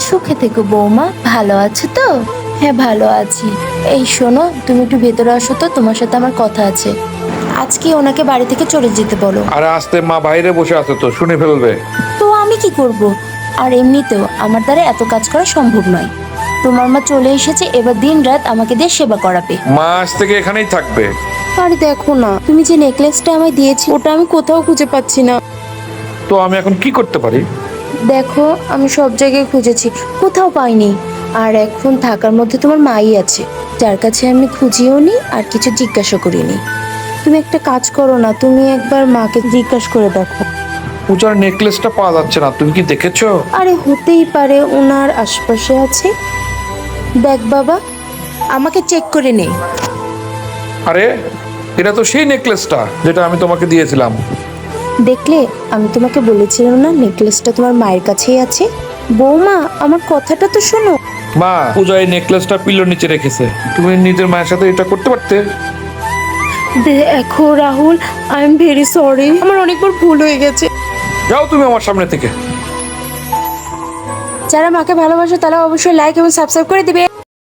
সুখে থেকো বৌমা, ভালো আছো তো? হ্যাঁ ভালো আছি। এই শোনো, তুমি একটু ভেতরে আসো তো, তোমার সাথে আমার কথা আছে। আজকে ওনাকে বাড়ি থেকে চলে যেতে বলো। আরে আসতে, মা বাইরে বসে আছে তো, শুনে ফেলবে। তো আমি কি করব? আর এমনিতেও আমার দ্বারা এত কাজ করা সম্ভব নয়। তোমার মা চলে এসেছে, এবার দিন রাত আমাকে দিয়ে সেবা করাবে। মা আজ থেকে এখানেই থাকবে। আরে দেখো না, তুমি যে নেকলেসটা আমায় দিয়েছি ওটা আমি কোথাও খুঁজে পাচ্ছি না। তো আমি এখন কি করতে পারি? দেখো, আমি সব জায়গায় খুঁজেছি, কোথাও পাইনি। আর এখন থাকার মধ্যে তোমার মাই আছে, যার কাছে আমি খুঁজিও নি আর কিছু জিজ্ঞাসা করিনি। তুমি একটা কাজ করো না, তুমি একবার মাকে জিজ্ঞাসা করে দেখো। পূজার নেকলেসটা পাওয়া যাচ্ছে না, তুমি কি দেখেছো? আরে হতেই পারে ওনার আশপাশে আছে। দেখ বাবা, আমাকে চেক করে নে। আরে এটা তো সেই নেকলেসটা যেটা আমি তোমাকে দিয়েছিলাম। দেখলে, আমি তোমাকে বলেছিলাম না নেকলেসটা তোমার মায়ের কাছেই আছে। বৌমা, আমার কথাটা তো শোনো। মা, পূজা এই নেকলেসটা পিলোর নিচে রেখেছে, তুমি নিজের মায়ের সাথে এটা করতে পারতে। দেখো Rahul, I am very sorry, আমার অনেকবার ভুল হয়ে গেছে। যাও তুমি আমার সামনে থেকে। যারা মাকে ভালোবাসে তারা অবশ্যই লাইক এবং সাবস্ক্রাইব করে দিবে।